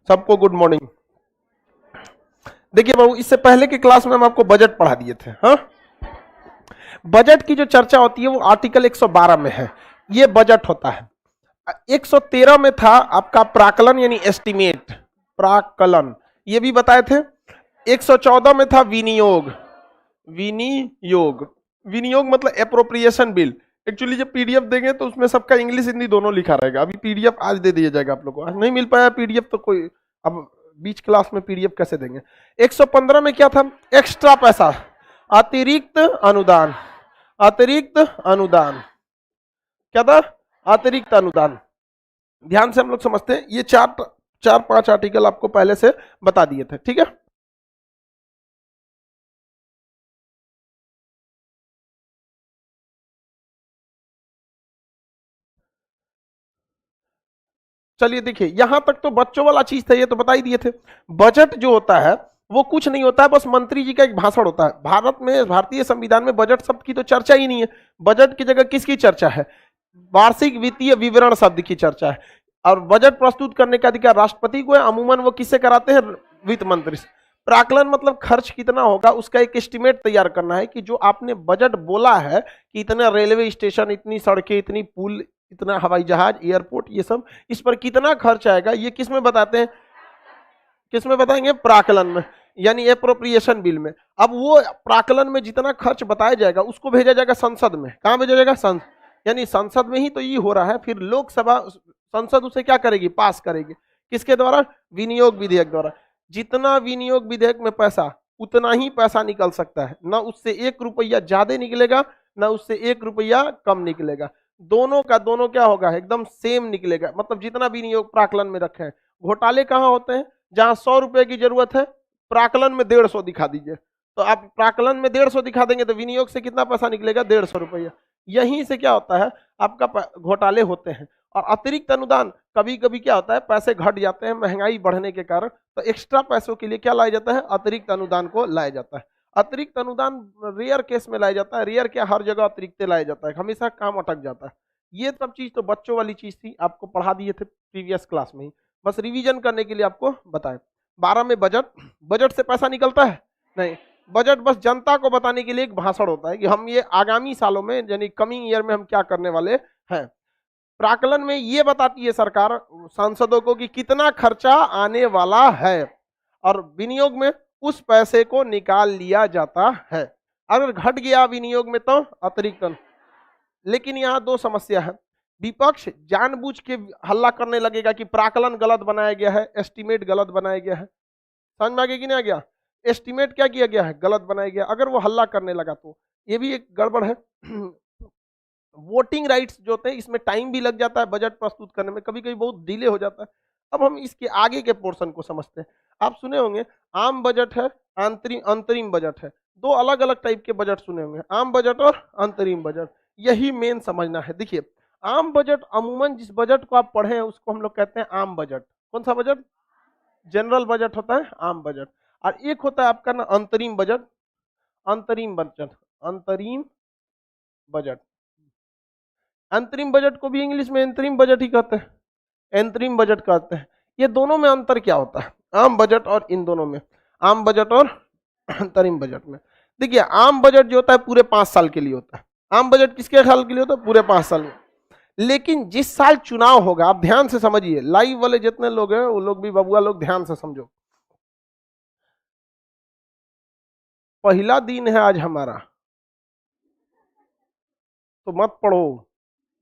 सबको good morning. देखिए बाबू, इससे पहले की क्लास में हम आपको बजट पढ़ा दिए थे। हाँ, बजट की जो चर्चा होती है वो आर्टिकल 112 में है, ये बजट होता है। 113 में था आपका प्राकलन यानी एस्टिमेट, प्राकलन ये भी बताए थे। 114 में था विनियोग, विनियोग विनियोग मतलब एप्रोप्रिएशन बिल। एक्चुअली जब पीडीएफ देंगे तो उसमें सबका इंग्लिश हिंदी दोनों लिखा रहेगा। अभी पीडीएफ आज दे दिया जाएगा आप लोग को, आज नहीं मिल पाया पीडीएफ तो कोई, अब बीच क्लास में पीडीएफ कैसे देंगे। 115 में क्या था, एक्स्ट्रा पैसा, अतिरिक्त अनुदान, अतिरिक्त अनुदान क्या था, अतिरिक्त अनुदान। ध्यान से हम लोग समझते हैं, ये चार पांच आर्टिकल आपको पहले से बता दिए थे, ठीक है। चलिए देखिए, यहां तक तो बच्चों वाला चीज था, ये तो बता ही दिए थे। बजट जो होता है वो कुछ नहीं होता है, बस मंत्री जी का एक भाषण होता है। भारत में, भारतीय संविधान में बजट शब्द की तो चर्चा ही नहीं है। बजट की जगह किसकी चर्चा है, वार्षिक वित्तीय विवरण शब्द की चर्चा है। और बजट प्रस्तुत करने का अधिकार राष्ट्रपति को है। अमूमन वो किससे कराते हैं, वित्त मंत्री से। प्राकलन मतलब खर्च कितना होगा उसका एक एस्टिमेट तैयार करना है, कि जो आपने बजट बोला है कि इतना रेलवे स्टेशन, इतनी सड़कें, इतनी पुल, इतना हवाई जहाज, एयरपोर्ट, ये सब, इस पर कितना खर्च आएगा, ये किस में बताते हैं, किस में बताएंगे, प्राकलन में, यानी एप्रोप्रिएशन बिल में। अब वो प्राकलन में जितना खर्च बताया जाएगा उसको भेजा जाएगा संसद में। कहां भेजा जाएगा, संसद, यानी संसद में ही तो ये हो रहा है। फिर लोकसभा, संसद उसे क्या करेगी, पास करेगी। किसके द्वारा, विनियोग विधेयक द्वारा। जितना विनियोग विधेयक में पैसा, उतना ही पैसा निकल सकता है, ना उससे 1 रुपया ज्यादा निकलेगा, ना उससे 1 रुपया कम निकलेगा। दोनों का दोनों क्या होगा, एकदम सेम निकलेगा। मतलब जितना विनियोग प्राकलन में रखे हैं। घोटाले कहां होते हैं, जहां 100 रुपए की जरूरत है, प्राकलन में 150 दिखा दीजिए, तो आप प्राकलन में 150 दिखा देंगे तो विनियोग से कितना पैसा निकलेगा, 150 रुपया। यहीं से क्या होता है, आपका घोटाले होते हैं। और अतिरिक्त अनुदान, कभी कभी क्या होता है, पैसे घट जाते हैं महंगाई बढ़ने के कारण, तो एक्स्ट्रा पैसों के लिए क्या लाया जाता है, अतिरिक्त अनुदान को लाया जाता है। अतिरिक्त अनुदान रेयर केस में लाया जाता है, रेयर क्या, हर जगह अतिरिक्त लाया जाता है, हमेशा काम अटक जाता है। ये सब चीज तो बच्चों वाली चीज थी, आपको पढ़ा दिए थे प्रीवियस क्लास में ही, बस रिवीजन करने के लिए आपको बताएं। 12 में बजट, बजट से पैसा निकलता है नहीं, बजट बस जनता को बताने के लिए एक भाषण होता है कि हम ये आगामी सालों में, यानी कमिंग ईयर में हम क्या करने वाले हैं। प्राकलन में ये बताती है सरकार सांसदों को कि कितना खर्चा आने वाला है, और विनियोग में उस पैसे को निकाल लिया जाता है। अगर घट गया विनियोग में तो अतिरिक्त। लेकिन यहाँ 2 समस्या है। विपक्ष जानबूझ के हल्ला करने लगेगा कि प्राकलन गलत बनाया गया है, एस्टिमेट गलत बनाया गया है। समझ में आ गया कि नहीं आ गया, एस्टिमेट क्या किया गया है, गलत बनाया गया। अगर वो हल्ला करने लगा तो ये भी एक गड़बड़ है। वोटिंग राइट्स जो होते हैं, इसमें टाइम भी लग जाता है बजट प्रस्तुत करने में, कभी कभी बहुत डिले हो जाता है। अब हम इसके आगे के पोर्शन को समझते हैं। आप सुने होंगे आम बजट है, अंतरिम बजट है। 2 अलग अलग टाइप के बजट सुने होंगे, आम बजट और अंतरिम बजट। यही मेन समझना है। देखिए, आम बजट, अमूमन जिस बजट को आप पढ़े हैं उसको हम लोग कहते हैं आम बजट। कौन सा बजट, जनरल बजट होता है आम बजट। और एक होता है आपका ना अंतरिम बजट, अंतरिम बजट, अंतरिम बजट। अंतरिम बजट को भी इंग्लिश में अंतरिम बजट ही कहते हैं, अंतरिम बजट कहते हैं। ये दोनों में अंतर क्या होता है, आम बजट और इन दोनों में, आम बजट और अंतरिम बजट में। देखिए, आम बजट जो होता है पूरे 5 साल के लिए होता है। आम बजट किसके साल के लिए होता है, पूरे 5 साल में। लेकिन जिस साल चुनाव होगा, आप ध्यान से समझिए, लाइव वाले जितने लोग हैं वो लोग भी, बबुआ लोग ध्यान से समझो। पहला दिन है आज हमारा, तो मत पढ़ो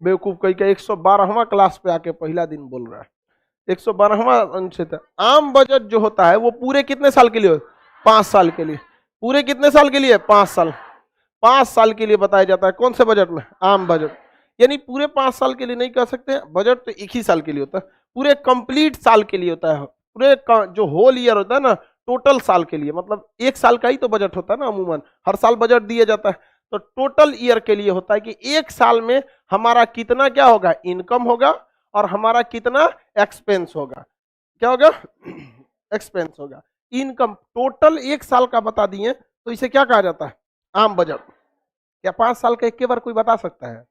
बेवकूफ कहीं का। 112वां क्लास पे आके पहला दिन बोल रहा है, 112वां अनुच्छेद। आम बजट जो होता है वो पूरे कितने साल के लिए, 5 साल के लिए। पूरे कितने साल के लिए, 5 साल। 5 साल के लिए बताया जाता है, कौन से बजट में, आम बजट। यानी पूरे 5 साल के लिए नहीं कह सकते, बजट तो 1 ही साल के लिए होता है, पूरे कंप्लीट साल के लिए होता है। पूरे जो होल ईयर होता है ना, टोटल साल के लिए, मतलब 1 साल का ही तो बजट होता है ना, अमूमन हर साल बजट दिया जाता है। तो टोटल ईयर के लिए होता है कि 1 साल में हमारा कितना क्या होगा, इनकम होगा, और हमारा कितना एक्सपेंस होगा। क्या होगा, एक्सपेंस होगा। इनकम टोटल 1 साल का बता दिए तो इसे क्या कहा जाता है, आम बजट। क्या 5 साल का एक बार कोई बता सकता है,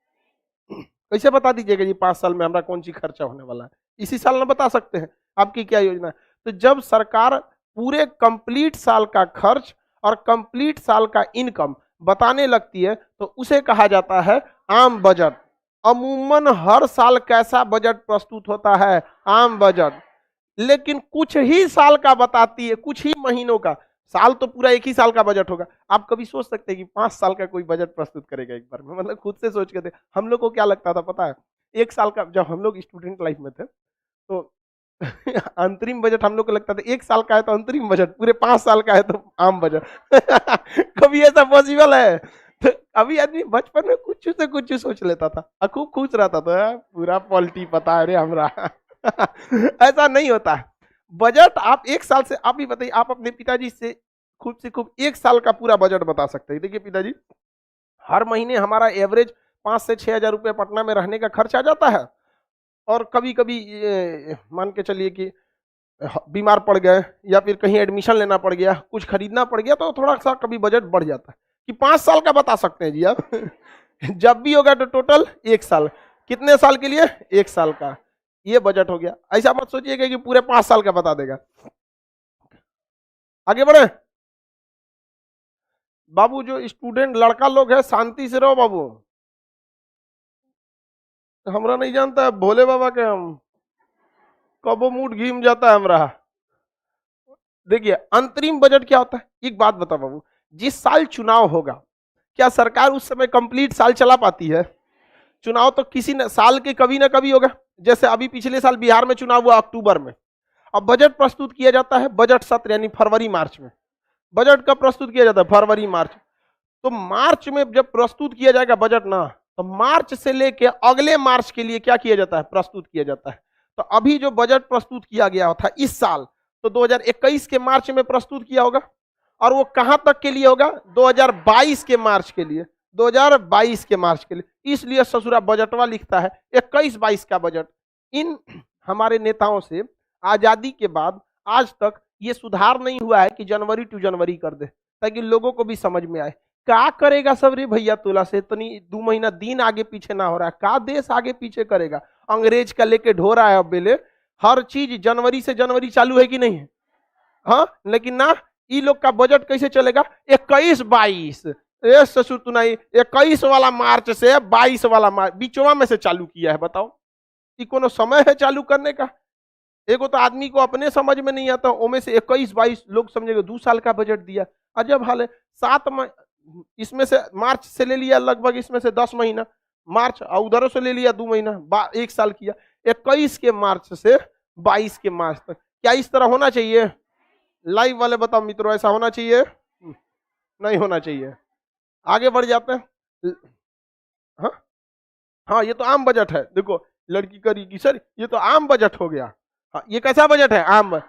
कैसे बता दीजिएगा जी 5 साल में हमारा कौन सी खर्चा होने वाला है, इसी साल ना बता सकते हैं, आपकी क्या योजना है। तो जब सरकार पूरे कंप्लीट साल का खर्च और कंप्लीट साल का इनकम बताने लगती है तो उसे कहा जाता है आम बजट। अमूमन हर साल कैसा बजट प्रस्तुत होता है? आम बजट। लेकिन कुछ ही साल का बताती है, कुछ ही महीनों का। साल तो पूरा एक ही साल का बजट होगा। आप कभी सोच सकते हैं कि 5 साल का कोई बजट प्रस्तुत करेगा एक बार में? मतलब खुद से सोच के थे। हम लोग को क्या लगता था पता है? एक साल का, जब हम लोग स्टूडेंट लाइफ में थे तो अंतरिम बजट हम लोग को लगता था एक साल का है तो अंतरिम बजट, पूरे 5 साल का है तो आम बजट। कभी ऐसा पॉसिबल है? तो अभी आदमी बचपन में कुछ से कुछ सोच लेता था और खूब खुश रहता था, पूरा पॉलिटी पता है रे हमरा। ऐसा नहीं होता है। बजट आप एक साल से, आप ही बताइए, आप अपने पिताजी से खूब एक साल का पूरा बजट बता सकते हैं। देखिए पिताजी, हर महीने हमारा एवरेज 5 से 6 हजार रुपये पटना में रहने का खर्च आ जाता है। और कभी कभी मान के चलिए कि बीमार पड़ गए या फिर कहीं एडमिशन लेना पड़ गया, कुछ खरीदना पड़ गया, तो थोड़ा सा कभी बजट बढ़ जाता है कि 5 साल का बता सकते हैं जी आप। जब भी होगा तो टोटल एक साल। कितने साल के लिए? एक साल का। ये बजट हो गया। ऐसा मत सोचिएगा कि पूरे 5 साल का बता देगा। आगे बढ़े बाबू। जो स्टूडेंट लड़का लोग है, शांति से रहो बाबू। हमरा नहीं जानता है भोले बाबा के, हम कबो मूड घीम जाता है हमरा। देखिए अंतरिम बजट क्या होता है, एक बात बता बाबू। जिस साल चुनाव होगा, क्या सरकार उस समय कंप्लीट साल चला पाती है? चुनाव तो किसी न साल के कभी ना कभी होगा। जैसे अभी पिछले साल बिहार में चुनाव हुआ अक्टूबर में। अब बजट प्रस्तुत किया जाता है बजट सत्र यानी फरवरी मार्च में। बजट कब प्रस्तुत किया जाता है? फरवरी मार्च। तो मार्च में जब प्रस्तुत किया जाएगा बजट ना, तो मार्च से लेके अगले मार्च के लिए क्या किया जाता है? प्रस्तुत किया जाता है। तो अभी जो बजट प्रस्तुत किया गया था इस साल, तो 2021 के मार्च में प्रस्तुत किया होगा। और वो कहां तक के लिए होगा? 2022 के मार्च के लिए। 2022 के मार्च के लिए। इसलिए ससुरा बजटवा लिखता है 21-22 का बजट। इन हमारे नेताओं से आजादी के बाद आज तक ये सुधार नहीं हुआ है कि जनवरी टू जनवरी कर दे, ताकि लोगों को भी समझ में आए। क्या करेगा सब रे भैया तोला से? इतनी 2 महीना दिन आगे पीछे ना हो रहा है, का देश आगे पीछे करेगा? अंग्रेज का लेके ढो रहा है अब बेले। हर चीज जनवरी से जनवरी चालू है कि नहीं है? हाँ, लेकिन ना, ई लोग का बजट कैसे चलेगा? 21-22। ए ससुर तुनाई, 21 वाला मार्च से 22 वाला मार्च बीचवा में से चालू किया है। बताओ, ये कोनो समय है चालू करने का? एगो तो आदमी को अपने समझ में नहीं आता, ओमे से 21-22 लोग समझेगा 2 साल का बजट दिया। अजब हाल है। इसमें से मार्च से ले लिया लगभग, इसमें से 10 महीना मार्च, और उधरों से ले लिया 2 महीना, एक साल किया। 21 के मार्च से 22 के मार्च तक। क्या इस तरह होना चाहिए? लाइव वाले बताओ मित्रों, ऐसा होना चाहिए? नहीं होना चाहिए। आगे बढ़ जाते हैं। हाँ हाँ, ये तो आम बजट है। देखो लड़की करेगी सर, ये तो आम बजट हो गया। हाँ, ये कैसा बजट है? आम।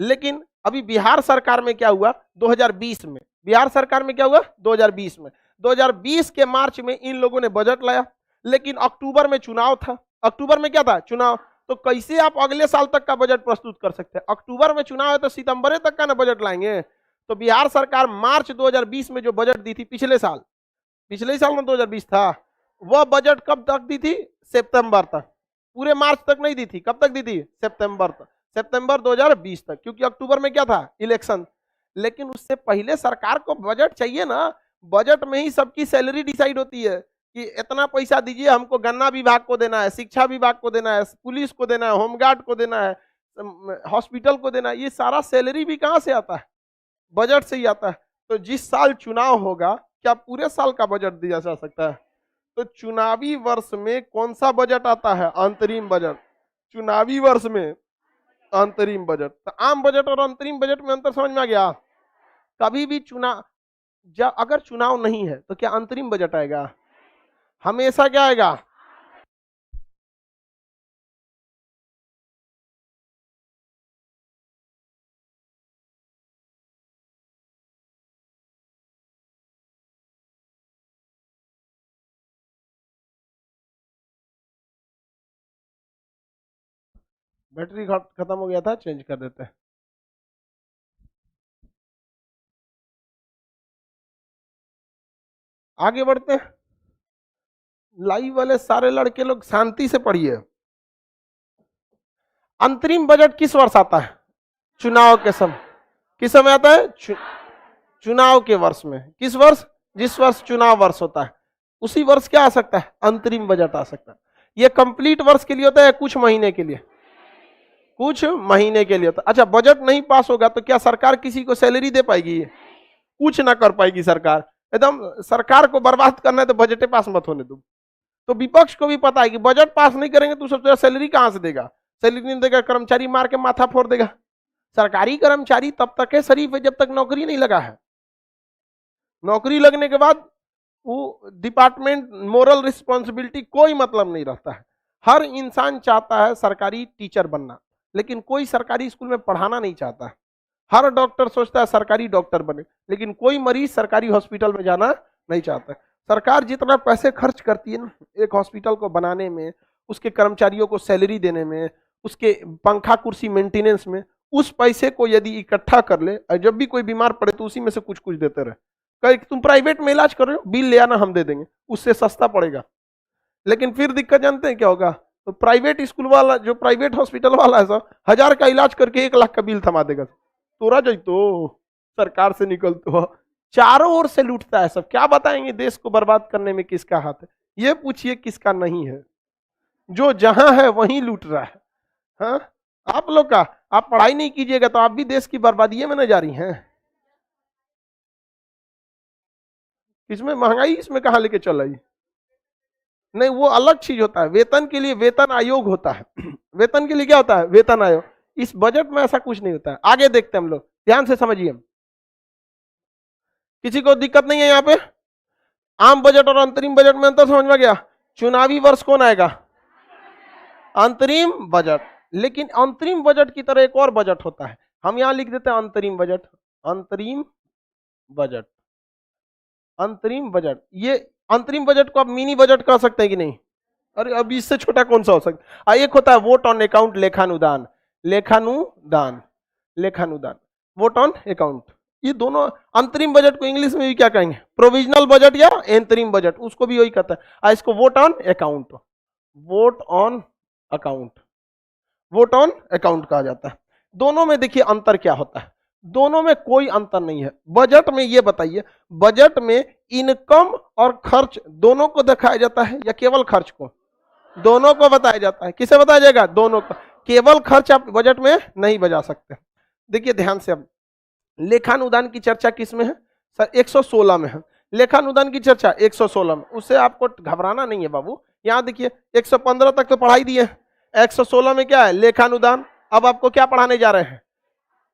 लेकिन अभी बिहार सरकार में क्या हुआ? 2020 में बिहार सरकार में क्या हुआ? 2020 में। 2020 के मार्च में इन लोगों ने बजट लाया, लेकिन अक्टूबर में चुनाव था। अक्टूबर में क्या था? चुनाव। तो कैसे आप अगले साल तक का बजट प्रस्तुत कर सकते हैं? अक्टूबर में चुनाव है तो सितंबर तक का ना बजट लाएंगे। तो बिहार सरकार मार्च 2020 में जो बजट दी थी पिछले साल में 2020 था, वह बजट कब तक दी थी? सितंबर तक। पूरे मार्च तक नहीं दी थी। कब तक दी थी? सितंबर तक। सितंबर 2020 तक, क्योंकि अक्टूबर में क्या था? इलेक्शन। लेकिन उससे पहले सरकार को बजट चाहिए ना। बजट में ही सबकी सैलरी डिसाइड होती है कि इतना पैसा दीजिए, हमको गन्ना विभाग को देना है, शिक्षा विभाग को देना है, पुलिस को देना है, होमगार्ड को देना है, हॉस्पिटल को देना है। ये सारा सैलरी भी कहां से आता है? बजट से ही आता है। तो जिस साल चुनाव होगा, क्या पूरे साल का बजट दिया जा सकता है? तो चुनावी वर्ष में कौन सा बजट आता है? अंतरिम बजट। चुनावी वर्ष में अंतरिम बजट। तो आम बजट और अंतरिम बजट में अंतर समझ में आ गया? कभी भी चुनाव, जब अगर चुनाव नहीं है तो क्या अंतरिम बजट आएगा? हमेशा क्या आएगा? बैटरी खत्म हो गया था, चेंज कर देते हैं। आगे बढ़ते हैं। लाइव वाले सारे लड़के लोग शांति से पढ़िए। अंतरिम बजट किस वर्ष आता है? चुनाव के समय। किस समय आता है? चुनाव के वर्ष में। किस वर्ष? जिस वर्ष चुनाव वर्ष होता है उसी वर्ष क्या आ सकता है? अंतरिम बजट आ सकता है। ये कंप्लीट वर्ष के लिए होता है, कुछ महीने के लिए? कुछ महीने के लिए होता है। अच्छा, बजट नहीं पास होगा तो क्या सरकार किसी को सैलरी दे पाएगी? कुछ ना कर पाएगी सरकार। एकदम सरकार को बर्बाद करना है तो बजट पास मत होने दो। तो विपक्ष को भी पता है कि बजट पास नहीं करेंगे तो सबसे सैलरी कहां से देगा? सैलरी नहीं देगा, कर्मचारी मार के माथा फोड़ देगा। सरकारी कर्मचारी तब तक है शरीफ है जब तक नौकरी नहीं लगा है। नौकरी लगने के बाद वो डिपार्टमेंट मोरल रिस्पॉन्सिबिलिटी कोई मतलब नहीं रहता है। हर इंसान चाहता है सरकारी टीचर बनना, लेकिन कोई सरकारी स्कूल में पढ़ाना नहीं चाहता है। हर डॉक्टर सोचता है सरकारी डॉक्टर बने, लेकिन कोई मरीज सरकारी हॉस्पिटल में जाना नहीं चाहता है। सरकार जितना पैसे खर्च करती है ना एक हॉस्पिटल को बनाने में, उसके कर्मचारियों को सैलरी देने में, उसके पंखा कुर्सी मेंटेनेंस में, उस पैसे को यदि इकट्ठा कर ले और जब भी कोई बीमार पड़े तो उसी में से कुछ कुछ देते रहे। कहीं तुम प्राइवेट में इलाज कर रहे हो, बिल ले आना हम दे देंगे, उससे सस्ता पड़ेगा। लेकिन फिर दिक्कत जानते हैं क्या होगा? तो प्राइवेट स्कूल वाला, जो प्राइवेट हॉस्पिटल वाला है सब 1000 का इलाज करके 1 लाख का बिल थमा देगा। तोरा जाई तो सरकार से निकल तो चारों ओर से लूटता है सब। क्या बताएंगे देश को बर्बाद करने में किसका हाथ है? ये पूछिए किसका नहीं है। जो जहां है वहीं लूट रहा है। हाँ, आप लोग का, आप पढ़ाई नहीं कीजिएगा तो आप भी देश की बर्बादी में न जा रही हैं। इसमें महंगाई इसमें कहां लेके चल रही? नहीं, वो अलग चीज होता है। वेतन के लिए वेतन आयोग होता है। वेतन के लिए क्या होता है? वेतन आयोग। इस बजट में ऐसा कुछ नहीं होता है। आगे देखते हैं हम लोग, ध्यान से समझिए। किसी को दिक्कत नहीं है यहाँ पे? आम बजट और अंतरिम बजट में अंतर समझ में गया? चुनावी वर्ष कौन आएगा? अंतरिम बजट। लेकिन अंतरिम बजट की तरह एक और बजट होता है, हम यहां लिख देते हैं अंतरिम बजट। अंतरिम बजट, अंतरिम बजट। ये अंतरिम बजट को आप मिनी बजट कह सकते हैं कि नहीं? अरे अभी इससे छोटा कौन सा हो सकता है? एक होता है वोट ऑन अकाउंट, लेखानुदान। लेखानुदान, लेखानुदान, वोट ऑन अकाउंट। ये दोनों अंतरिम बजट को इंग्लिश में भी क्या कहेंगे? प्रोविजनल बजट या अंतरिम बजट, उसको भी वही कहता है। इसको vote on account, vote on account, vote on account कहा जाता है। दोनों में देखिए अंतर क्या होता है? दोनों में कोई अंतर नहीं है। बजट में ये बताइए, बजट में इनकम और खर्च दोनों को दिखाया जाता है या केवल खर्च को? दोनों को बताया जाता है। किसे बताया जाएगा? दोनों को। केवल खर्च आप बजट में नहीं बजा सकते। देखिए ध्यान से, अब लेखानुदान की चर्चा किस में है सर? 116 में है। लेखानुदान की चर्चा 116 में। उससे आपको घबराना नहीं है बाबू। यहां देखिए 115 तक तो पढ़ाई दी है, 116 में क्या है? लेखानुदान। अब आपको क्या पढ़ाने जा रहे हैं?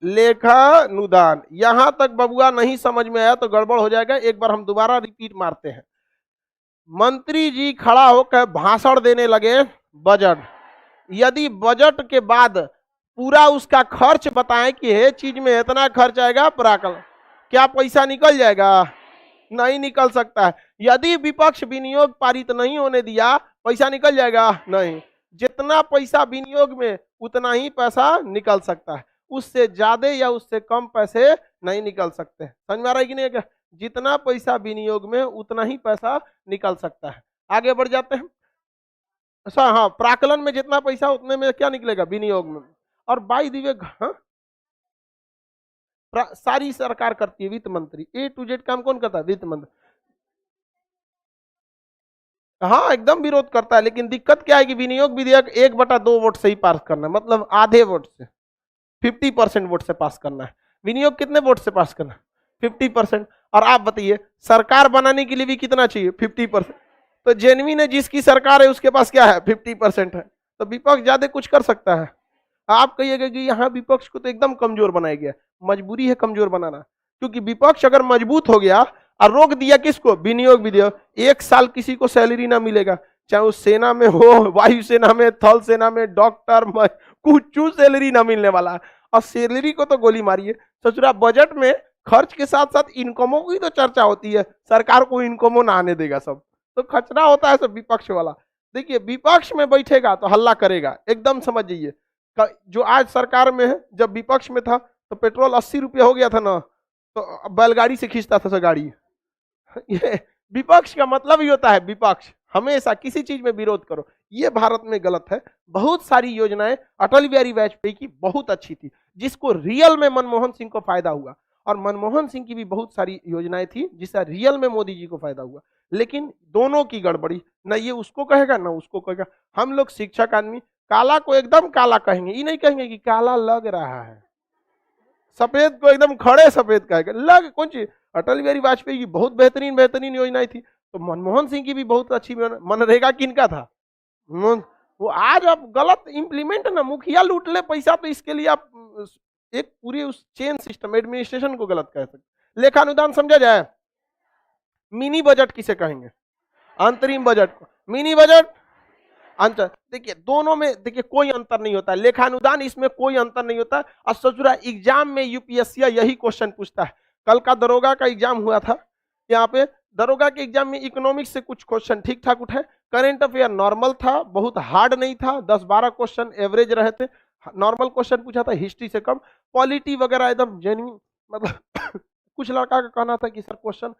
लेखानुदान। यहां तक बबुआ नहीं समझ में आया तो गड़बड़ हो जाएगा। एक बार हम दोबारा रिपीट मारते हैं। मंत्री जी खड़ा होकर भाषण देने लगे बजट। यदि बजट के बाद पूरा उसका खर्च बताएं कि ये चीज में इतना खर्च आएगा, प्राकलन, क्या पैसा निकल जाएगा? नहीं निकल सकता है। यदि विपक्ष विनियोग पारित नहीं होने दिया, पैसा निकल जाएगा? नहीं। जितना पैसा विनियोग में उतना ही पैसा निकल सकता है, उससे ज्यादा या उससे कम पैसे नहीं निकल सकते। समझ में आ रहा है कि नहीं? जितना पैसा विनियोग में उतना ही पैसा निकल सकता है। आगे बढ़ जाते हैं। अच्छा हाँ, प्राकलन में जितना पैसा उतने में क्या निकलेगा? विनियोग में। और बाई द वे, सारी सरकार करती है, वित्त मंत्री। ए टू जेड काम कौन करता है? वित्त मंत्री। हाँ एकदम विरोध करता है, लेकिन दिक्कत क्या है कि विनियोग विधेयक 1/2 वोट से ही पास करना है, मतलब आधे वोट से, 50% वोट से पास करना है। विनियोग कितने वोट से पास करना है? 50%। और आप बताइए सरकार बनाने के लिए भी कितना चाहिए? 50%। तो जेनविन है जिसकी सरकार है उसके पास क्या है? 50% है। तो विपक्ष ज्यादा कुछ कर सकता है? आप कहिएगा कि यहाँ विपक्ष को तो एकदम कमजोर बनाया गया। मजबूरी है कमजोर बनाना, क्योंकि विपक्ष अगर मजबूत हो गया और रोक दिया किसको? विनियोग विधेयक, 1 साल किसी को सैलरी ना मिलेगा, चाहे वो सेना में हो, वायुसेना में, थल सेना में, डॉक्टर में, कुछ सैलरी ना मिलने वाला है। और सैलरी को तो गोली मारिए। सचुरा बजट में खर्च के साथ साथ इनकमों की तो चर्चा होती है, सरकार को इनकमों ना आने देगा सब, तो खचरा होता है सब विपक्ष वाला। देखिए विपक्ष में बैठेगा तो हल्ला करेगा, एकदम समझ जाइए। जो आज सरकार में है, जब विपक्ष में था तो पेट्रोल 80 रुपये हो गया था ना, तो बैलगाड़ी से खींचता था गाड़ी। ये विपक्ष का मतलब ही होता है विपक्ष, हमेशा किसी चीज में विरोध करो, ये भारत में गलत है। बहुत सारी योजनाएं अटल बिहारी वाजपेयी की बहुत अच्छी थी, जिसको रियल में मनमोहन सिंह को फायदा हुआ, और मनमोहन सिंह की भी बहुत सारी योजनाएं थी जिससे रियल में मोदी जी को फायदा हुआ। लेकिन दोनों की गड़बड़ी, ना ये उसको कहेगा ना उसको कहेगा। हम लोग शिक्षक आदमी काला को एकदम काला कहेंगे, ये नहीं कहेंगे कि काला लग रहा है, सफेद को एकदम खड़े सफेद कहेगा। लग कौन चीज, अटल बिहारी वाजपेयी की बहुत बेहतरीन बेहतरीन योजनाएं थी, तो मनमोहन सिंह की भी बहुत अच्छी। मनरेगा किनका था, वो आज आप गलत इंप्लीमेंट ना, मुखिया लूट ले पैसा, तो इसके लिए आप एक पूरी उस चेन सिस्टम एडमिनिस्ट्रेशन को गलत कह सकते। लेखानुदान समझा जाए, मिनी बजट किसे कहेंगे, अंतरिम बजट को मिनी बजट अंतर। देखिए दोनों में देखिए कोई अंतर नहीं होता है, लेखानुदान इसमें कोई अंतर नहीं होता। और ससुरा एग्जाम में यूपीएससी यही क्वेश्चन पूछता है। कल का दरोगा का एग्जाम हुआ था, यहाँ पे दरोगा के एग्जाम में इकोनॉमिक्स से कुछ क्वेश्चन ठीक ठाक उठे, करंट अफेयर नॉर्मल था, बहुत हार्ड नहीं था, 10-12 क्वेश्चन एवरेज रहे थे, नॉर्मल क्वेश्चन पूछा था, हिस्ट्री से कम, पॉलिटी वगैरह एकदम जेन्युइन। मतलब कुछ लड़का का कहना था कि सर क्वेश्चन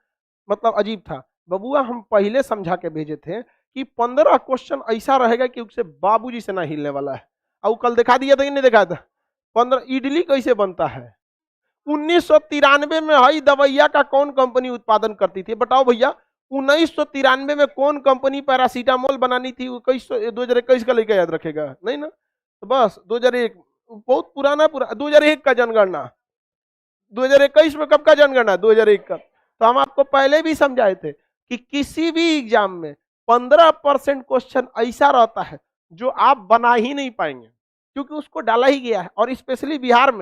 मतलब अजीब था। बबुआ हम पहले समझा के भेजे थे कि 15 क्वेश्चन ऐसा रहेगा कि उससे बाबूजी से ना हिलने वाला है। और कल दिखा दिया था कि नहीं दिखाया था, 15 इडली कैसे बनता है। 1993 में हई दवाइया का कौन कंपनी उत्पादन करती थी, बताओ भैया। 1993 में कौन कंपनी पैरासीटामोल बनानी थी, 2021 का लेकर याद रखेगा नहीं ना, तो बस 2001 बहुत पुराना 2001 का जनगणना, 2021 में कब का जनगणना, 2001 का। तो हम आपको पहले भी समझाए थे कि किसी भी एग्जाम में 15% क्वेश्चन ऐसा रहता है जो आप बना ही नहीं पाएंगे, क्योंकि उसको डाला ही गया है। और स्पेशली बिहार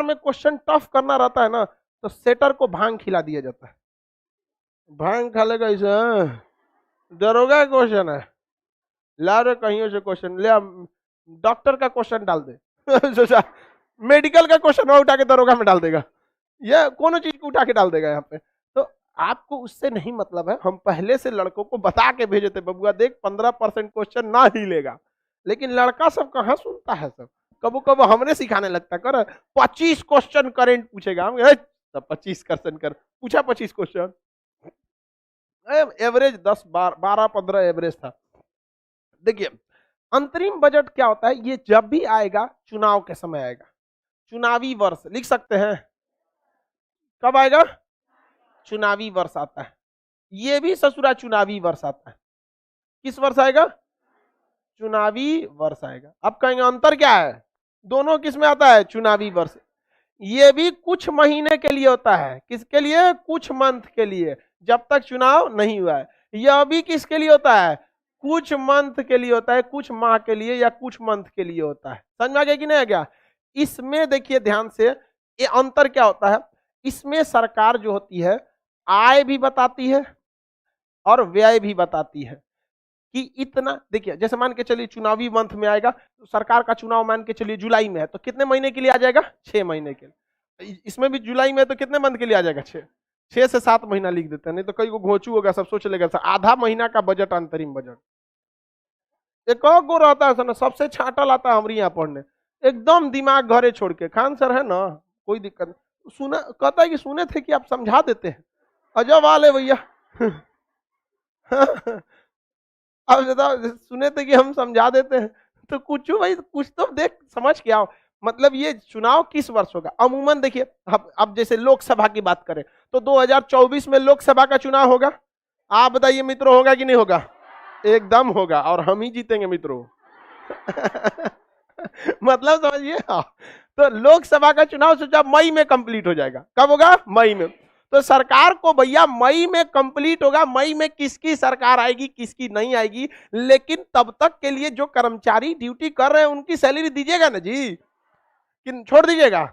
में क्वेश्चन टफ करना रहता है ना, तो सेटर को भांग खिला दिया जाता है। भांग खा लेगा ऐसा, दरोगा क्वेश्चन है, ला रे कहीं से क्वेश्चन ले, डॉक्टर का क्वेश्चन डाल दे मेडिकल का क्वेश्चन उठा के दरोगा में डाल देगा, या कोनो चीज को उठा के डाल देगा यहाँ पे। तो आपको उससे नहीं मतलब है, हम पहले से लड़कों को बता के भेजे थे, बबुआ देख 15% क्वेश्चन ना ही लेगा। लेकिन लड़का सब कहाँ सुनता है, सब कबो कबो हमने सिखाने लगता कर 25 क्वेश्चन करेंट पूछेगा, हम 25 क्वेश्चन कर पूछा, 25 क्वेश्चन एवरेज 10 12 15 एवरेज था। देखिए अंतरिम बजट क्या होता है, ये जब भी आएगा चुनाव के समय आएगा, चुनावी वर्ष लिख सकते हैं। कब आएगा, चुनावी वर्ष आता है, ये भी ससुरा चुनावी वर्ष आता है। किस वर्ष आएगा, चुनावी वर्ष आएगा। अब कहेंगे अंतर क्या है, दोनों किस में आता है, चुनावी वर्ष। ये भी कुछ महीने के लिए होता है, किसके लिए, कुछ मंथ के लिए, जब तक चुनाव नहीं हुआ है। यह भी किसके लिए होता है, कुछ मंथ के लिए होता है, कुछ माह के लिए या कुछ मंथ के लिए होता है। समझ में आ गया कि नहीं आ गया। इसमें देखिए ध्यान से, ये अंतर क्या होता है, इसमें सरकार जो होती है आय भी बताती है और व्यय भी बताती है कि इतना। देखिए जैसे मान के चलिए चुनावी मंथ में आएगा, तो सरकार का चुनाव मान के चलिए जुलाई में है, तो कितने महीने के लिए आ जाएगा, 6 महीने के लिए। इसमें भी जुलाई में तो कितने मंथ के लिए आ जाएगा, 6 से 7 महीना लिख देते हैं, नहीं तो कई को घोंचू होगा, सब सोच लेगा आधा महीना का बजट अंतरिम बजट। एक गो रहता है ना, सबसे छाटल आता है हमारे यहाँ पढ़ने, एकदम दिमाग घरे छोड़ के, खान सर है ना, कोई दिक्कत नहीं। सुना कहता है कि सुने थे कि आप समझा देते हैं, अजब वाले भैया अब सुने थे कि हम समझा देते हैं, तो कुछ भाई कुछ तो देख समझ के आओ। मतलब ये चुनाव किस वर्ष होगा, अमूमन देखिए अब जैसे लोकसभा की बात करें तो 2024 में लोकसभा का चुनाव होगा। आप बताइए मित्रों, होगा कि नहीं होगा, एकदम होगा, और हम ही जीतेंगे मित्रों मतलब समझिए। तो लोकसभा का चुनाव सोचा मई में कंप्लीट हो जाएगा, कब होगा, मई में। तो सरकार को भैया मई में कंप्लीट होगा, मई में किसकी सरकार आएगी किसकी नहीं आएगी, लेकिन तब तक के लिए जो कर्मचारी ड्यूटी कर रहे हैं उनकी सैलरी दीजिएगा ना जी, कि छोड़ दीजिएगा।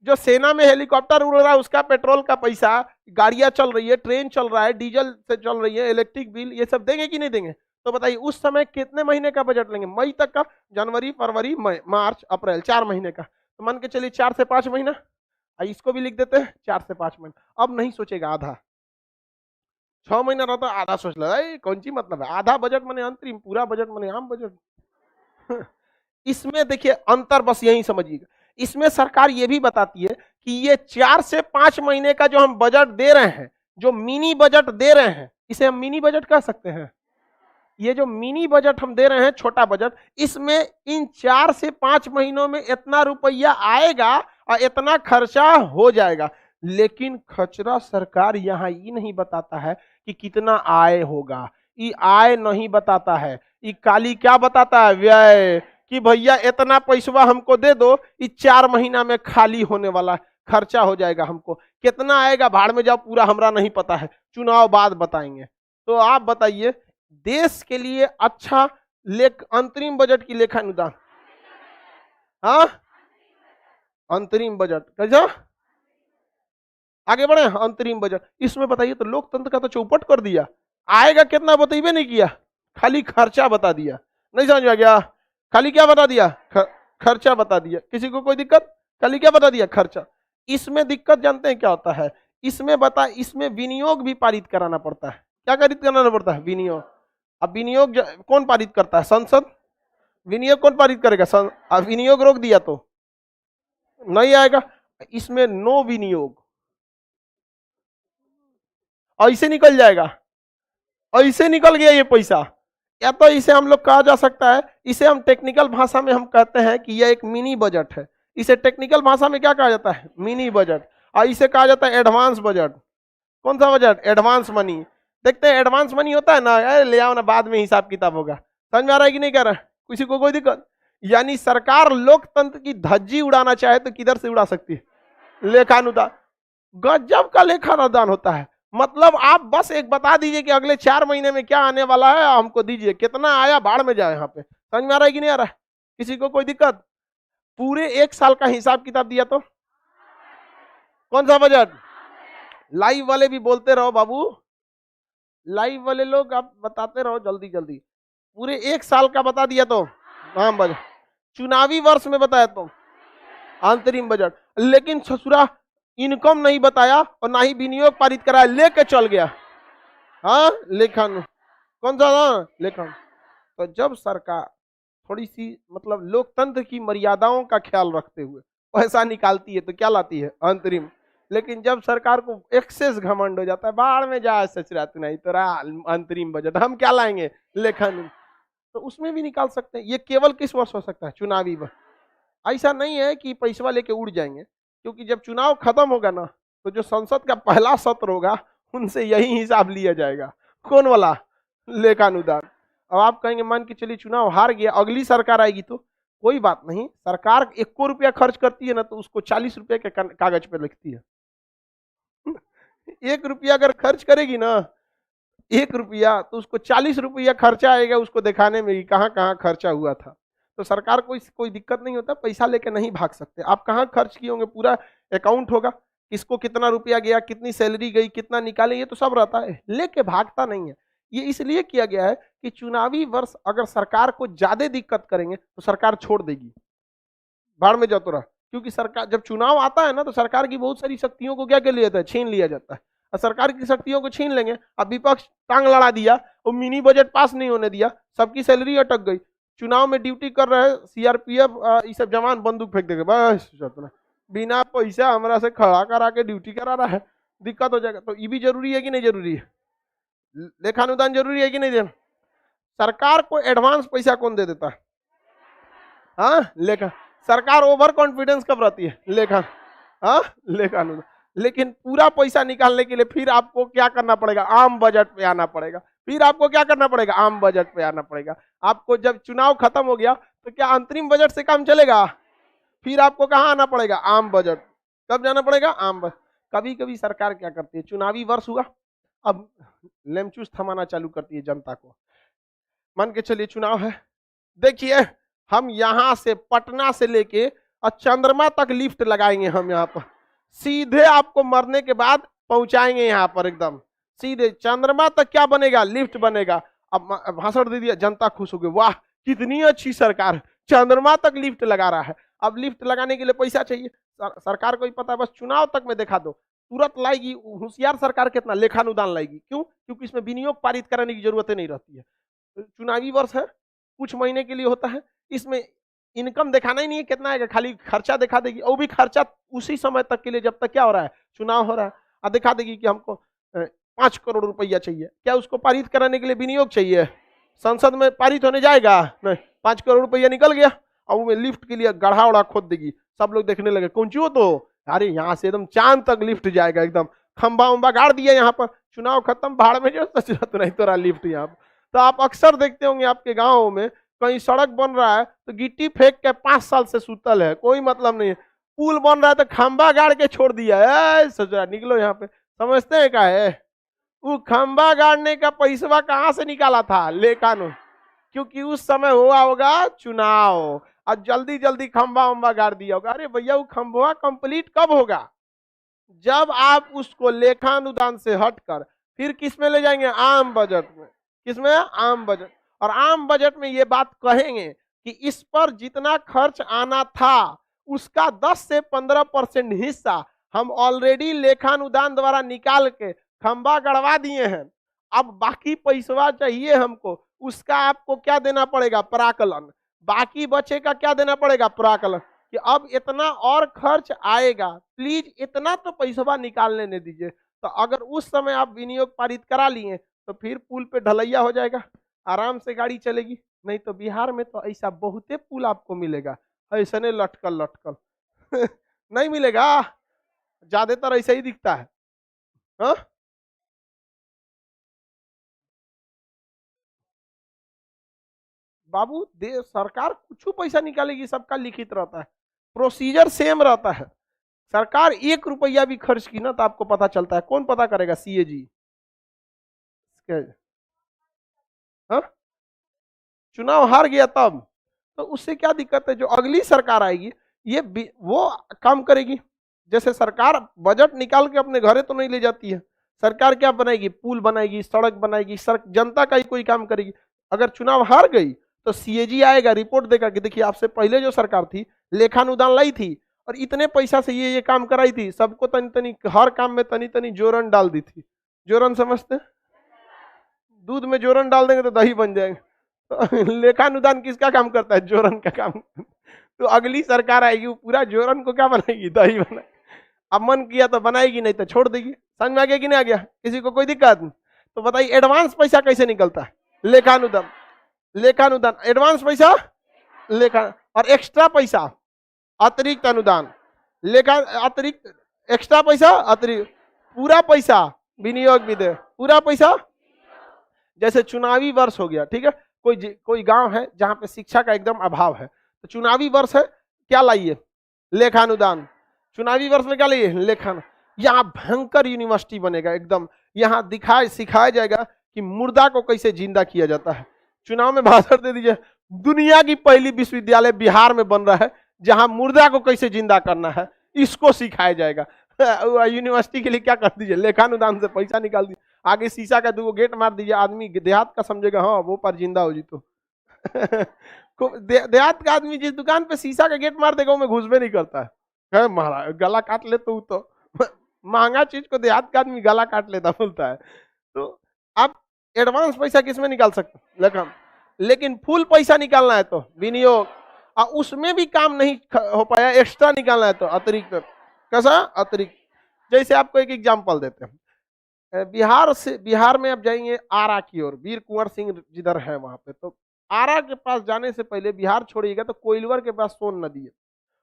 जो सेना में हेलीकॉप्टर उड़ रहा है उसका पेट्रोल का पैसा, गाड़ियां चल रही है, ट्रेन चल रहा है, डीजल से चल रही है, इलेक्ट्रिक बिल, ये सब देंगे कि नहीं देंगे। तो बताइए उस समय कितने महीने का बजट लेंगे, मई तक का, जनवरी फरवरी मई मार्च अप्रैल, 4 महीने का। तो मान के चलिए 4 से 5 महीना, इसको भी लिख देते हैं 4 से 5 महीना। अब नहीं सोचेगा आधा, 6 महीना रहता आधा सोच लो, कौन सी मतलब है, आधा बजट माने अंतरिम, पूरा बजट माने आम बजट इसमें देखिए अंतर बस यही समझिएगा। इसमें सरकार ये भी बताती है कि ये 4 से 5 महीने का जो हम बजट दे रहे हैं, जो मिनी बजट दे रहे हैं, इसे हम मिनी बजट कह सकते हैं। ये जो मिनी बजट हम दे रहे हैं, छोटा बजट, इसमें इन 4 से 5 महीनों में इतना रुपया आएगा और इतना खर्चा हो जाएगा। लेकिन खचरा सरकार यहाँ ये नहीं बताता है कि कितना आय होगा, ये आय नहीं बताता है, ये खाली क्या बताता है, व्यय, कि भैया इतना पैसा हमको दे दो, ये 4 महीना में खाली होने वाला खर्चा हो जाएगा, हमको कितना आएगा भाड़ में जाओ, पूरा हमरा नहीं पता है, चुनाव बाद बताएंगे। तो आप बताइए, देश के लिए अच्छा अंतरिम बजट की लेखा अनुदान, हाँ अंतरिम बजट कैसा, आगे बढ़े, अंतरिम बजट, इसमें बताइए तो लोकतंत्र का तो चौपट कर दिया, आएगा कितना बताइए नहीं किया, खाली खर्चा बता दिया, नहीं समझ में गया, खाली क्या बता दिया, खर्चा बता दिया। किसी को कोई दिक्कत, खाली क्या बता दिया, खर्चा। इसमें दिक्कत जानते हैं क्या होता है, इसमें विनियोग भी पारित कराना पड़ता है। क्या पारित कराना पड़ता है, विनियोग। अब विनियोग कौन पारित करता है, संसद। विनियोग कौन पारित करेगा, अब विनियोग रोक दिया तो नहीं आएगा। इसमें नो विनियोग, ऐसे निकल जाएगा, ऐसे निकल गया ये पैसा। या तो इसे हम लोग कहा जा सकता है, इसे हम टेक्निकल भाषा में हम कहते हैं कि यह एक मिनी बजट है। इसे टेक्निकल भाषा में क्या कहा जाता है, मिनी बजट। और इसे कहा जाता है एडवांस बजट। कौन सा बजट, एडवांस मनी। देखते हैं एडवांस मनी होता है ना, अरे ले आओ ना, बाद में हिसाब किताब होगा। समझ में आ रहा है कि नहीं, कह रहा है किसी को कोई दिक्कत। यानी सरकार लोकतंत्र की धज्जी उड़ाना चाहे तो किधर से उड़ा सकती है, लेखानुदान। गजब का लेखानुदान होता है। मतलब आप बस एक बता दीजिए कि अगले 4 महीने में क्या आने वाला है, हमको दीजिए, कितना आया भाड़ में जाए। यहाँ पे समझ में आ रहा है कि नहीं आ रहा है, किसी को कोई दिक्कत। पूरे 1 साल का हिसाब किताब दिया तो कौन सा बजट। लाइव वाले भी बोलते रहो बाबू, लाइव वाले लोग आप बताते रहो जल्दी जल्दी। पूरे 1 साल का बता दिया तो हाँ बजट, चुनावी वर्ष में बताया तो अंतरिम बजट। लेकिन ससुरा इनकम नहीं बताया और ना ही विनियोग पारित कराया, लेके चल गया। हाँ लेखन, कौन सा था, लेखन। तो जब सरकार थोड़ी सी मतलब लोकतंत्र की मर्यादाओं का ख्याल रखते हुए पैसा निकालती है तो क्या लाती है, अंतरिम। लेकिन जब सरकार को एक्सेस घमंड हो जाता है, बाढ़ में जा सचरात नहीं तो अंतरिम बजट हम क्या लाएंगे, लेखन, तो उसमें भी निकाल सकते हैं। ये केवल किस वर्ष हो सकता है, चुनावी वर्ष। ऐसा नहीं है कि पैसा लेके उड़ जाएंगे, क्योंकि जब चुनाव खत्म होगा ना, तो जो संसद का पहला सत्र होगा उनसे यही हिसाब लिया जाएगा। कौन वाला, लेखानुदान। अब आप कहेंगे मान के चलिए चुनाव हार गया, अगली सरकार आएगी तो कोई बात नहीं, सरकार 1 रुपया खर्च करती है ना तो उसको 40 रुपये के कागज पे लिखती है। 1 रुपया अगर खर्च करेगी ना, 1 रुपया, तो उसको 40 रुपया खर्चा आएगा उसको दिखाने में कहाँ कहाँ खर्चा हुआ था। तो सरकार को कोई दिक्कत नहीं होता, पैसा लेके नहीं भाग सकते। आप कहाँ खर्च किए होंगे पूरा अकाउंट होगा, किसको कितना रुपया गया, कितनी सैलरी गई, कितना निकाले, ये तो सब रहता है, लेके भागता नहीं है। ये इसलिए किया गया है कि चुनावी वर्ष अगर सरकार को ज्यादा दिक्कत करेंगे तो सरकार छोड़ देगी, भाड़ में जाता रहा। क्योंकि सरकार जब चुनाव आता है ना तो सरकार की बहुत सारी शक्तियों को क्या कर लिया जाता है, छीन लिया जाता है। और सरकार की शक्तियों को छीन लेंगे, अब विपक्ष टांग लड़ा दिया, वो मिनी बजट पास नहीं होने दिया, सबकी सैलरी अटक गई, चुनाव में ड्यूटी कर रहे सीआरपीएफ ये सब जवान बंदूक फेंक देंगे, बस बिना पैसा हमारा से खड़ा करा के ड्यूटी करा रहा है, दिक्कत हो जाएगा। तो ये भी जरूरी है कि नहीं जरूरी है, लेखानुदान जरूरी है कि नहीं देना। सरकार को एडवांस पैसा कौन दे देता है, हाँ लेखा। सरकार ओवर कॉन्फिडेंस कब रहती है, लेखा, हाँ लेखानुदान। लेकिन पूरा पैसा निकालने के लिए फिर आपको क्या करना पड़ेगा, आम बजट पे आना पड़ेगा। फिर आपको क्या करना पड़ेगा, आम बजट पे आना पड़ेगा। आपको जब चुनाव खत्म हो गया तो क्या अंतरिम बजट से काम चलेगा, फिर आपको कहाँ आना पड़ेगा, आम बजट। कब जाना पड़ेगा, आम बजट। कभी कभी सरकार क्या करती है, चुनावी वर्ष हुआ, अब लेमचूस थमाना चालू करती है जनता को। मान के चलिए चुनाव है, देखिए हम यहाँ से पटना से लेके और चंद्रमा तक लिफ्ट लगाएंगे, हम यहाँ पर सीधे आपको मरने के बाद पहुंचाएंगे, यहाँ पर एकदम सीधे चंद्रमा तक क्या बनेगा, लिफ्ट बनेगा। अब भाषण दे दिया, जनता खुश हो गई, वाह कितनी अच्छी सरकार, चंद्रमा तक लिफ्ट लगा रहा है। अब लिफ्ट लगाने के लिए पैसा चाहिए, सरकार को ही पता है, बस चुनाव तक में दिखा दो, तुरंत लाएगी। होशियार सरकार कितना लेखानुदान लाएगी, क्यों, क्योंकि इसमें विनियोग पारित कराने की जरूरत नहीं रहती है। चुनावी वर्ष है, कुछ महीने के लिए होता है, इसमें इनकम दिखाना ही नहीं है कितना आएगा, खाली खर्चा दिखा देगी। और भी खर्चा उसी समय तक के लिए जब तक क्या हो रहा है, चुनाव हो रहा है, और दिखा देगी कि हमको 5 करोड़ रुपया चाहिए। क्या उसको पारित कराने के लिए विनियोग चाहिए, संसद में पारित होने जाएगा नहीं, 5 करोड़ रुपया निकल गया, अब वो लिफ्ट के लिए गढ़ा उड़ा खोद देगी, सब लोग देखने लगे कौन चीज हो तो, अरे यहाँ से एकदम चांद तक लिफ्ट जाएगा, एकदम खंबा उम्बा गाड़ दिया यहाँ पर, चुनाव खत्म, भाड़ में जो सच नहीं तो रहा लिफ्ट यहाँ पर। तो आप अक्सर देखते होंगे आपके गाँव में कहीं सड़क बन रहा है तो गिट्टी फेंक के 5 साल से सुतल है, कोई मतलब नहीं है। पुल बन रहा है तो खंबा गाड़ के छोड़ दिया है, सोच रहा निकलो यहाँ पे, समझते हैं क्या है, वो खंबा गाड़ने का पैसा कहाँ से निकाला था, लेकानो, क्योंकि उस समय हुआ होगा चुनाव और जल्दी जल्दी खंबा उम्बा गाड़ दिया होगा। अरे भैया वो खंबा कंप्लीट कब होगा, जब आप उसको लेखानुदान से हटकर फिर किस में ले जाएंगे, आम बजट में, किसमें, आम बजट। और आम बजट में ये बात कहेंगे कि इस पर जितना खर्च आना था उसका 10 से 15% हिस्सा हम ऑलरेडी लेखानुदान द्वारा निकाल के खंबा गड़वा दिए हैं, अब बाकी पैसा चाहिए हमको, उसका आपको क्या देना पड़ेगा, प्राकलन, बाकी बचे का क्या देना पड़ेगा, प्राकलन, कि अब इतना और खर्च आएगा, प्लीज इतना तो पैसा निकाल लेने दीजिए। तो अगर उस समय आप विनियोग पारित करा लिए तो फिर पुल पे ढलैया हो जाएगा, आराम से गाड़ी चलेगी। नहीं तो बिहार में तो ऐसा बहुते पुल आपको मिलेगा, ऐसा नहीं लटकल लटकल नहीं मिलेगा, ज्यादातर ऐसा ही दिखता है। हा? बाबू सरकार कुछ पैसा निकालेगी, सबका लिखित रहता है, प्रोसीजर सेम रहता है। सरकार 1 रुपया भी खर्च की ना तो आपको पता चलता है, कौन पता करेगा, सीएजी। हाँ, चुनाव हार गया तब तो उससे क्या दिक्कत है, जो अगली सरकार आएगी ये वो काम करेगी। जैसे सरकार बजट निकाल के अपने घरे तो नहीं ले जाती है, सरकार क्या बनाएगी, पुल बनाएगी, सड़क बनाएगी, जनता का ही कोई काम करेगी। अगर चुनाव हार गई तो सीएजी आएगा, रिपोर्ट देगा कि देखिए आपसे पहले जो सरकार थी लेखानुदान लाई थी और इतने पैसा से ये काम कराई थी, सबको तनी तनी हर काम में तनी तनी जोरन डाल दी थी। जोरन समझते, दूध में जोरन डाल देंगे तो दही बन जाएगा। तो लेखानुदान किसका काम करता है, जोरन का काम। तो अगली सरकार आएगी वो पूरा जोरन को क्या बनाएगी, दही बनाएगी। अब मन किया तो बनाएगी, नहीं तो छोड़ देगी। समझ में आ गया कि नहीं आ गया, किसी को कोई दिक्कत नहीं? तो बताइए एडवांस पैसा कैसे निकलता है, लेखानुदान, लेखानुदान एडवांस पैसा, लेखा, और एक्स्ट्रा पैसा अतिरिक्त अनुदान, लेखा अतिरिक्त एक्स्ट्रा पैसा, अतिरिक्त पूरा पैसा विनियोग भी दे, पूरा पैसा। जैसे चुनावी वर्ष हो गया, ठीक है, कोई गांव है जहां पे शिक्षा का एकदम अभाव है, तो चुनावी वर्ष है, क्या लाइए, लेखानुदान। चुनावी वर्ष में क्या लाइए, लेखान। यहाँ भयंकर यूनिवर्सिटी बनेगा एकदम, यहाँ सिखाया जाएगा कि मुर्दा को कैसे जिंदा किया जाता है। चुनाव में भाषण दे दीजिए, दुनिया की पहली विश्वविद्यालय बिहार में बन रहा है जहां मुर्दा को कैसे जिंदा करना है, इसको सिखाया जाएगा। यूनिवर्सिटी के लिए क्या कर दीजिए, लेखानुदान से पैसा निकाल दीजिए, आगे शीशा का 2 गेट मार दीजिए, आदमी देहात का समझेगा हाँ वो पर जिंदा हो जी। तो देहात का आदमी जिस दुकान पे शीशा का गेट मार देगा वो में घुसबे नहीं करता है, महाराज गला काट ले तो महंगा चीज को देहात का आदमी गला काट लेता बोलता है। तो आप एडवांस पैसा किसमें निकाल सकते, लेकिन फुल पैसा निकालना है तो विनियोग, और उसमें भी काम नहीं हो पाया, एक्स्ट्रा निकालना है तो अतिरिक्त। कैसा अतिरिक्त, जैसे आपको एक एग्जांपल देते हैं, बिहार में आप जाएंगे आरा की ओर, वीर कुंवर सिंह जिधर है वहां पे, तो आरा के पास जाने से पहले बिहार छोड़िएगा तो कोइलवर के पास सोन नदी है,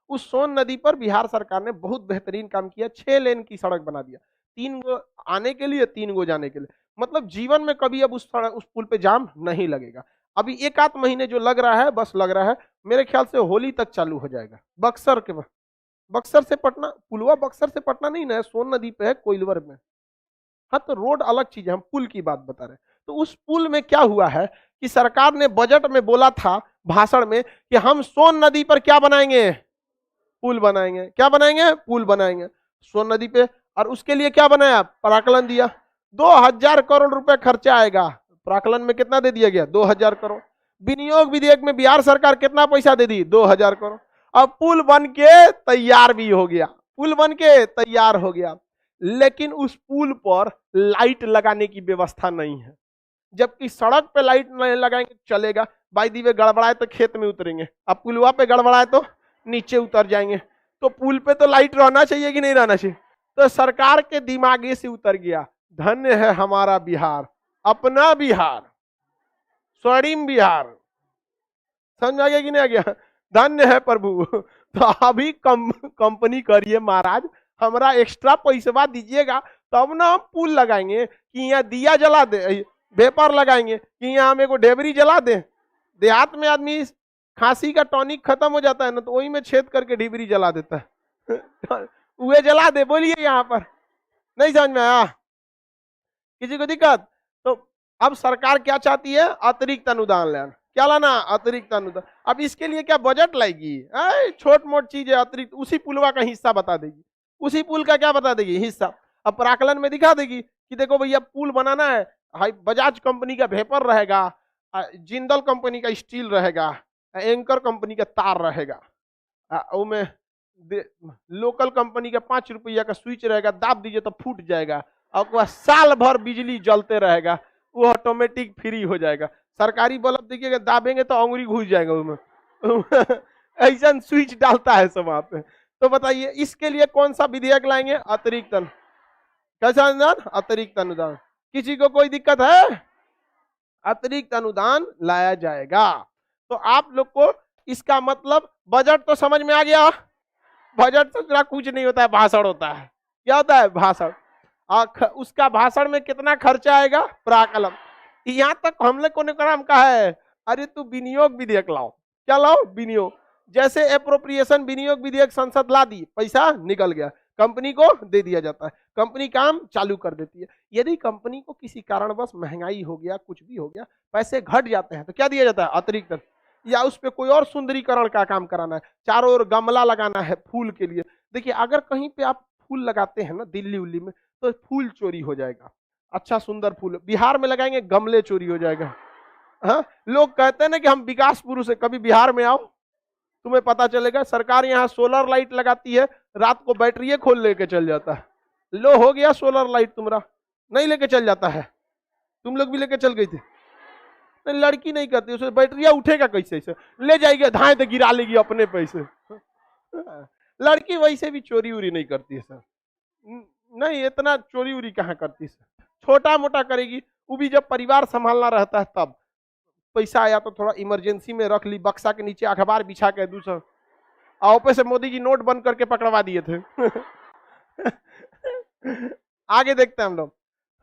उस सोन नदी पर बिहार सरकार ने बहुत बेहतरीन काम किया, 6 लेन की सड़क बना दिया, 3 गो आने के लिए 3 गो जाने के लिए। मतलब जीवन में कभी अब उस पुल पे जाम नहीं लगेगा। अभी 1 आध महीने जो लग रहा है, बस लग रहा है, मेरे ख्याल से होली तक चालू हो जाएगा। बक्सर से पटना, पुलवा बक्सर से पटना नहीं ना, सोन नदी पे है कोइलवर में। हाँ, तो रोड अलग चीज है, हम पुल की बात बता रहे हैं। तो उस पुल में क्या हुआ है कि सरकार ने बजट में बोला था भाषण में कि हम सोन नदी पर क्या बनाएंगे, पुल बनाएंगे। क्या बनाएंगे, पुल बनाएंगे सोन नदी पे। और उसके लिए क्या बनाया, प्राकलन दिया, 2000 करोड़ रुपए खर्चा आएगा। प्राकलन में कितना दे दिया गया, 2000 करोड़। विनियोग विधेयक में बिहार सरकार कितना पैसा दे दी, 2000 करोड़। अब पुल बन के तैयार भी हो गया, पुल बन के तैयार हो गया, लेकिन उस पुल पर लाइट लगाने की व्यवस्था नहीं है। जबकि सड़क पे लाइट नहीं लगाएंगे चलेगा, बाई दी वे गड़बड़ाए तो खेत में उतरेंगे, अब पुलवा पे गड़बड़ाए तो नीचे उतर जाएंगे। तो पुल पे तो लाइट रहना चाहिए कि नहीं रहना चाहिए। तो सरकार के दिमागे से उतर गया। धन्य है हमारा बिहार, अपना बिहार, स्वर्णिम बिहार। समझ में आ गया कि नहीं आ गया? धन्य है प्रभु। तो अभी कंपनी करिए महाराज, हमारा एक्स्ट्रा पैसा दीजिएगा तब ना हम पुल लगाएंगे कि यहाँ दिया जला दे, वेपर लगाएंगे कि यहाँ हम एगो डेबरी जला दे। देहात में आदमी खांसी का टॉनिक खत्म हो जाता है ना, तो वही में छेद करके डिबरी जला देता है। वे जला दे, बोलिए यहाँ पर। नहीं समझ में आया किसी को दिक्कत? तो अब सरकार क्या चाहती है? अतिरिक्त अनुदान लेना। क्या लाना? अतिरिक्त अनुदान। अब इसके लिए क्या बजट लाएगी? छोट मोट चीज है, अतिरिक्त उसी पुलवा का हिस्सा बता देगी, उसी पुल का क्या बता देगी? हिस्सा। अब प्राकलन में दिखा देगी कि देखो भैया पुल बनाना है, हाई बजाज कंपनी का वेपर रहेगा, जिंदल कंपनी का स्टील रहेगा, एंकर कंपनी का तार रहेगा, उसमें लोकल कंपनी का 5 रुपया का स्विच रहेगा, दाब दीजिए तो फूट जाएगा, और साल भर बिजली जलते रहेगा, वो ऑटोमेटिक फ्री हो जाएगा। सरकारी बल्ब देखिएगा, दाबेंगे तो अंगुरी घुस जाएगा उसमें। ऐसा स्विच डालता है सब वहां पे। तो बताइए इसके लिए कौन सा विधेयक लाएंगे? अतिरिक्त कैसा अनुदान? अतिरिक्त अनुदान। किसी को कोई दिक्कत है? अतिरिक्त अनुदान लाया जाएगा। तो आप लोग को इसका मतलब बजट तो समझ में आ गया। बजट तो जरा कुछ नहीं होता है, भाषण होता है। क्या होता है? भाषण। उसका भाषण में कितना खर्चा आएगा? प्राकलन। यहाँ तक हम लोग को नाम कहा है, अरे तू विनियोग विधेयक लाओ। क्या लाओ? विनियोग। जैसे एप्रोप्रिएशन विनियोग विधेयक संसद ला दी, पैसा निकल गया, कंपनी को दे दिया जाता है, कंपनी काम चालू कर देती है। यदि कंपनी को किसी कारणवश महंगाई हो गया, कुछ भी हो गया, पैसे घट जाते हैं, तो क्या दिया जाता है? अतिरिक्त। या उस पर कोई और सुंदरीकरण का काम कराना है, चारों ओर गमला लगाना है फूल के लिए। देखिए अगर कहीं पे आप फूल लगाते हैं ना दिल्ली उल्ली में, तो फूल चोरी हो जाएगा। अच्छा सुंदर फूल बिहार में लगाएंगे, गमले चोरी हो जाएगा। हाँ, लोग कहते हैं ना कि हम विकास पुरुष है, कभी बिहार में आओ तुम्हें पता चलेगा। सरकार यहाँ सोलर लाइट लगाती है, रात को बैटरी खोल लेके चल जाता है। लो हो गया सोलर लाइट तुम्हारा, नहीं लेके चल जाता है। तुम लोग भी लेके चल गई थी। लड़की नहीं करती, उसे बैटरिया उठेगा कैसे? से ले जाएगी, धाए तो गिरा लेगी अपने पैसे। लड़की वैसे भी चोरी उरी नहीं करती है सर, नहीं इतना चोरी उरी कहाँ करती है सर, छोटा मोटा करेगी। वो भी जब परिवार संभालना रहता है तब। पैसा आया तो थोड़ा इमरजेंसी में रख ली, बक्सा के नीचे अखबार बिछा के दूसरा। ऊपर से मोदी जी नोट बंद करके पकड़वा दिए थे। आगे देखते हैं हम लोग।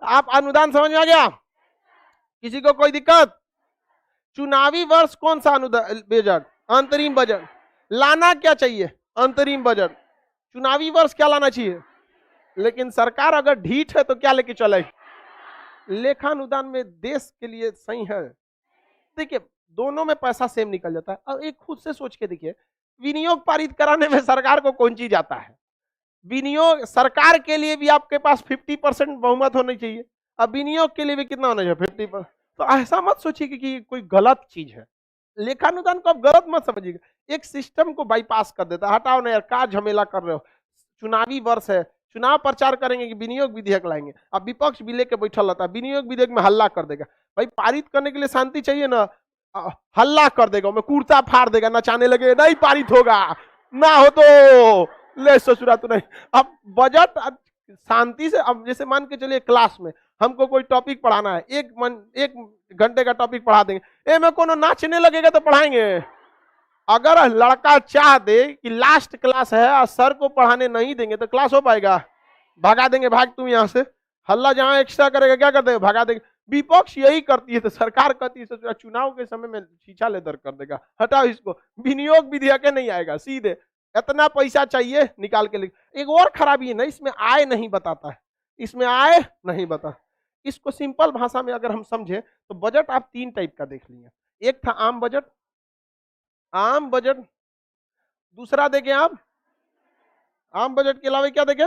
आप अनुदान समझ में आ गया? किसी को कोई दिक्कत? चुनावी वर्ष कौन सा अनुदान? बजट, अंतरिम बजट लाना क्या चाहिए? अंतरिम बजट। चुनावी वर्ष क्या लाना चाहिए? लेकिन सरकार अगर ढीठ है तो क्या लेके चले? लेखानुदान में देश के लिए सही है। देखिए दोनों में पैसा सेम निकल जाता है। और एक खुद से सोच के देखिए, विनियोग पारित कराने में सरकार को कौन चीज आता है? विनियोग सरकार के लिए भी आपके पास 50% बहुमत होनी चाहिए, अब विनियोग के लिए भी कितना होना चाहिए? 50%। तो ऐसा मत सोचिए कि कोई गलत चीज है। लेखानुदान को आप गलत मत समझिएगा, एक सिस्टम को बाईपास कर देता है। हटाओ ना यार, क्या झमेला कर रहे हो? चुनावी वर्ष है, चुनाव प्रचार करेंगे कि विनियोग विधेयक लाएंगे, अब विपक्ष भी लेके बैठल रहता है, विनियोग विधेयक में हल्ला कर देगा। भाई पारित करने के लिए शांति चाहिए ना, हल्ला कर देगा, मैं कुर्ता फाड़ देगा, नचाने लगे, नहीं पारित होगा, ना हो तो ले ससुरा तो नहीं। अब बजट शांति से, अब जैसे मान के चलिए क्लास में हमको कोई टॉपिक पढ़ाना है, एक घंटे का टॉपिक पढ़ा देंगे, ए में कोनो नाचने लगेगा तो पढ़ाएंगे? अगर लड़का चाह दे कि लास्ट क्लास है और सर को पढ़ाने नहीं देंगे तो क्लास हो पाएगा? भगा देंगे, भाग तुम यहाँ से। हल्ला जहां एक्स्ट्रा करेगा क्या कर देगा? भगा देंगे। विपक्ष यही करती है, तो सरकार कहती है चुनाव के समय में शीशा लेदर कर देगा, हटाओ इसको, विनियोग विधेयक नहीं आएगा, सीधे इतना पैसा चाहिए निकाल के लिख। एक और खराबी है ना, इसमें आय नहीं बताता है, इसमें आय नहीं बता। इसको सिंपल भाषा में अगर हम समझे तो बजट आप 3 टाइप का देख लिए। एक था आम बजट, आम बजट। दूसरा देखें आप, आम बजट के अलावा क्या देखें?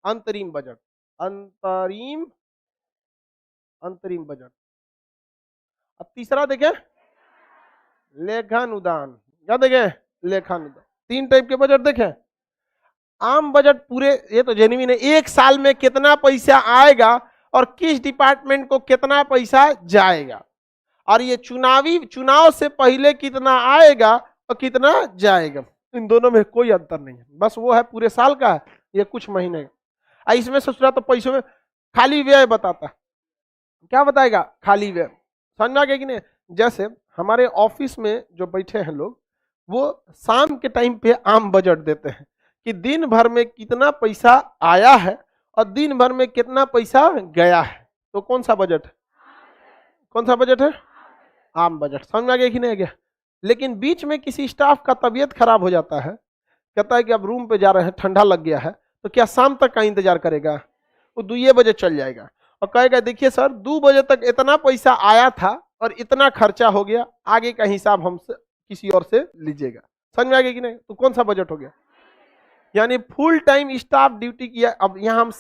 अंतरिम बजट, अंतरिम बजट। अब तीसरा देखें लेखानुदान। क्या देखें? लेखानुदान। 3 टाइप के बजट देखें। आम बजट पूरे, ये तो जेन्युइन है, एक साल में कितना पैसा आएगा और किस डिपार्टमेंट को कितना पैसा जाएगा, और ये चुनाव से पहले कितना आएगा और कितना जाएगा, इन दोनों में कोई अंतर नहीं है। बस वो है पूरे साल का, ये कुछ महीने का। इसमें ससुरा तो पैसों में खाली व्यय बताता, क्या बताएगा? खाली व्यय। समझ में आ गया कि नहीं? जैसे हमारे ऑफिस में जो बैठे हैं लोग, वो शाम के टाइम पे आम बजट देते हैं कि दिन भर में कितना पैसा आया है और दिन भर में कितना पैसा गया है। तो कौन सा बजट है? कौन सा बजट है? आम बजट। समझ में आ गया कि नहीं आ गया? लेकिन बीच में किसी स्टाफ का तबीयत खराब हो जाता है, कहता है कि अब रूम पे जा रहे हैं, ठंडा लग गया है, तो क्या शाम तक का इंतजार करेगा? वो 2 बजे चल जाएगा और कहेगा देखिए सर 2 बजे तक इतना पैसा आया था और इतना खर्चा हो गया, आगे का हिसाब हमसे किसी और से लीजिएगा। समझ में आ गया कि नहीं? तो कौन सा बजट हो गया? यानी फुल टाइम स्टाफ ड्यूटी किया। अब यहाँ हम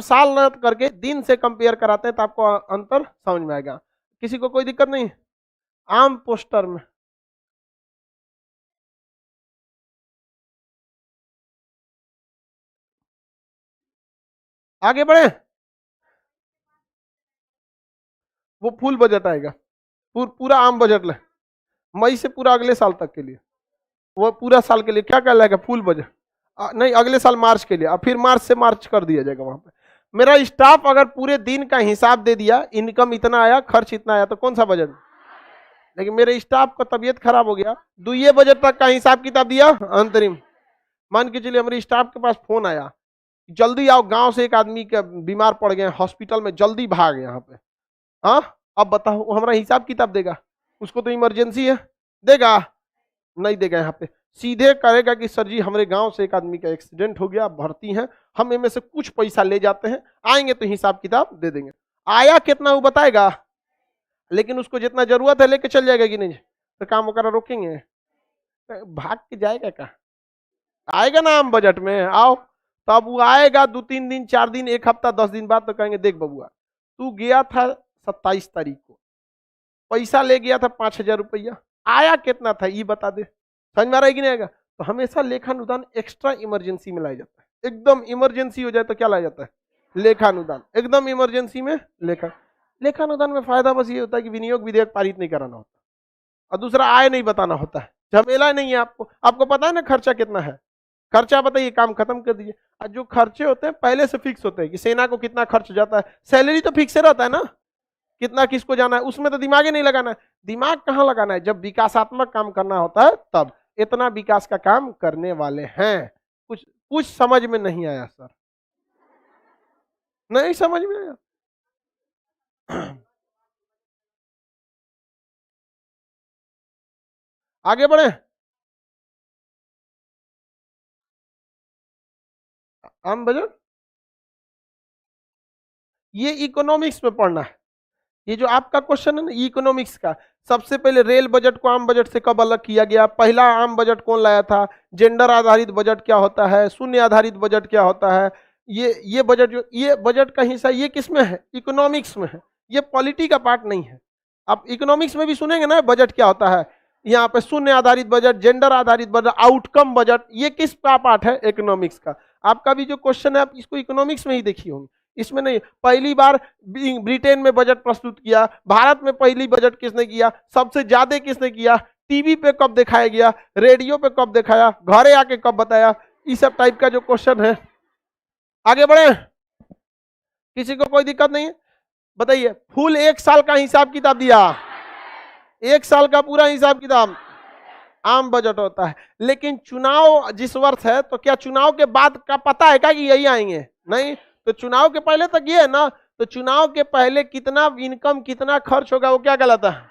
साल न करके दिन से कंपेयर कराते हैं तो आपको अंतर समझ में आएगा। किसी को कोई दिक्कत नहीं? आम पोस्टर में आगे बढ़े, वो फुल बजट आएगा। पूरा आम बजट ले, मई से पूरा अगले साल तक के लिए, वो पूरा साल के लिए क्या कहलाएगा? Full budget. नहीं, अगले साल मार्च के लिए, फिर मार्च से मार्च कर दिया जाएगा। वहां पे मेरा स्टाफ अगर पूरे दिन का हिसाब दे दिया, इनकम इतना आया, खर्च इतना आया, तो कौन सा बजट? लेकिन मेरे स्टाफ का तबीयत खराब हो गया, 2 बजे तक का हिसाब किताब दिया अंतरिम। मान के चलिए हमारे स्टाफ के पास फोन आया, जल्दी आओ, गांव से एक आदमी का बीमार पड़ गए हॉस्पिटल में, जल्दी भाग यहाँ पे। हाँ, अब बताओ वो हमारा हिसाब किताब देगा? उसको तो इमरजेंसी है, देगा? नहीं देगा। यहाँ पे सीधे कहेगा कि सर जी हमारे गांव से एक आदमी का एक्सीडेंट हो गया, भर्ती है, हम इनमें से कुछ पैसा ले जाते हैं, आएंगे तो हिसाब किताब दे देंगे। आया कितना वो बताएगा, लेकिन उसको जितना जरूरत है लेके चल जाएगा कि नहीं? तो काम वगैरह रोकेंगे? भाग के जाएगा कहाँ? आएगा ना हम बजट में, आओ। तब वो आएगा 2-3 दिन, 4 दिन, एक हफ्ता, 10 दिन बाद, तो कहेंगे देख बबुआ, तू गया था 27 तारीख को, पैसा ले गया था 5,000 रुपया, आया कितना था ये बता दे। समझ में आ रहा है कि नहीं आएगा? तो हमेशा लेखानुदान एक्स्ट्रा इमरजेंसी में लाया जाता है। एकदम इमरजेंसी हो जाए तो क्या लाया जाता है? लेखानुदान। एकदम इमरजेंसी में लेखानुदान में फायदा बस ये होता है कि विनियोग विधेयक पारित नहीं कराना होता, और दूसरा आय नहीं बताना होता है, झमेला नहीं है। आपको पता है ना खर्चा कितना है? खर्चा बताइए, काम खत्म कर दीजिए। और जो खर्चे होते हैं पहले से फिक्स होते हैं कि सेना को कितना खर्च जाता है, सैलरी तो फिक्स रहता है ना, कितना किसको जाना है, उसमें तो दिमाग ही नहीं लगाना है। दिमाग कहाँ लगाना है? जब विकासात्मक काम करना होता है तब। इतना विकास का काम करने वाले हैं। कुछ समझ में नहीं आया सर? नहीं समझ में आया? आगे बढ़े। आम बजट ये इकोनॉमिक्स में पढ़ना है। ये जो आपका क्वेश्चन है ना इकोनॉमिक्स का, सबसे पहले रेल बजट को आम बजट से कब अलग किया गया, पहला आम बजट कौन लाया था, जेंडर आधारित बजट क्या होता है, शून्य आधारित बजट क्या होता है, ये बजट, जो ये बजट का हिस्सा ये किस में है? इकोनॉमिक्स में है। ये पॉलिटी का पार्ट नहीं है। आप इकोनॉमिक्स में भी सुनेंगे ना बजट क्या होता है, यहाँ पे शून्य आधारित बजट, जेंडर आधारित बजट, आउटकम बजट, ये किस का पार्ट है? इकोनॉमिक्स का। आपका भी जो क्वेश्चन है आप इसको इकोनॉमिक्स में ही देखिए होंगे, इसमें नहीं। पहली बार ब्रिटेन में बजट प्रस्तुत किया, भारत में पहली बजट किसने किया, सबसे ज्यादा किसने किया, टीवी पे कब दिखाया गया, रेडियो पे कब दिखाया, घरे आके कब बताया, इस सब टाइप का जो क्वेश्चन है। आगे बढ़े, किसी को कोई दिक्कत नहीं है? बताइए, फुल 1 साल का हिसाब किताब दिया, 1 साल का पूरा हिसाब किताब आम बजट होता है। लेकिन चुनाव जिस वर्ष है, तो क्या चुनाव के बाद का पता है क्या कि यही आएंगे? नहीं। तो चुनाव के पहले तक ये है ना, तो चुनाव के पहले कितना इनकम कितना खर्च होगा वो क्या कहलाता है?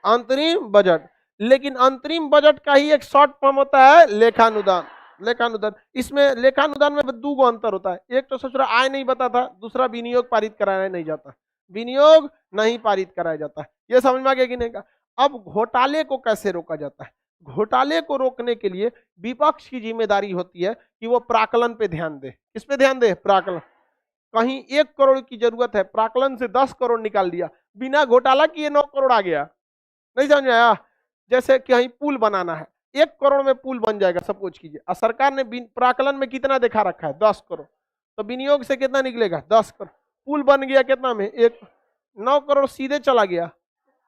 अंतरिम बजट। लेकिन अंतरिम बजट का ही एक शॉर्ट फॉर्म होता है लेखानुदान। लेखानुदान, इसमें लेखानुदान में 2 गो अंतर होता है। एक तो ससुरा आय नहीं बताता, दूसरा विनियोग पारित कराया नहीं जाता, विनियोग नहीं पारित कराया जाता है। ये समझ में आ गया कि नहीं का? अब घोटाले को कैसे रोका जाता है? घोटाले को रोकने के लिए विपक्ष की जिम्मेदारी होती है कि वो प्राकलन पे ध्यान दे। किस पे ध्यान दे? प्राकलन। कहीं 1 करोड़ की जरूरत है, प्राकलन से 10 करोड़ निकाल दिया, बिना घोटाला किए 9 करोड़ आ गया। नहीं समझ में आया? जैसे कहीं पुल बनाना है, 1 करोड़ में पुल बन जाएगा सपोज कीजिए, और सरकार ने प्राकलन में कितना देखा रखा है? 10 करोड़। तो विनियोग से कितना निकलेगा? 10 करोड़। पुल बन गया कितना में? 9 करोड़ सीधे चला गया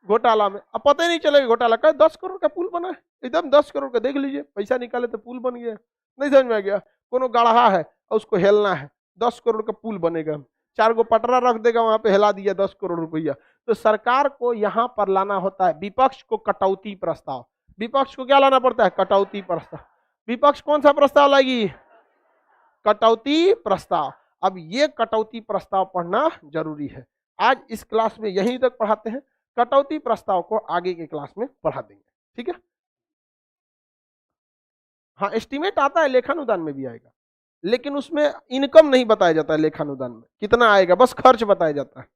घोटाला में। अब पता ही नहीं चलेगा घोटाला का, 10 करोड़ का पुल बना है, एकदम 10 करोड़ का, देख लीजिए पैसा निकाले तो पुल बन गया। नहीं समझ में आ गया? कोनो गढ़ा है और उसको हेलना है, 10 करोड़ का पुल बनेगा, 4 गो पटरा रख देगा वहां पे, हिला दिया 10 करोड़ रुपया, तो सरकार को यहां पर लाना होता है विपक्ष को कटौती प्रस्ताव। विपक्ष को क्या लाना पड़ता है? कटौती प्रस्ताव। विपक्ष कौन सा प्रस्ताव लाएगी? कटौती प्रस्ताव। अब ये कटौती प्रस्ताव पढ़ना जरूरी है। आज इस क्लास में यहीं तक पढ़ाते हैं, कटौती प्रस्ताव को आगे के क्लास में पढ़ा देंगे, ठीक है। हाँ, एस्टीमेट आता है, लेखानुदान में भी आएगा, लेकिन उसमें इनकम नहीं बताया जाता है। लेखानुदान में कितना आएगा, बस खर्च बताया जाता है।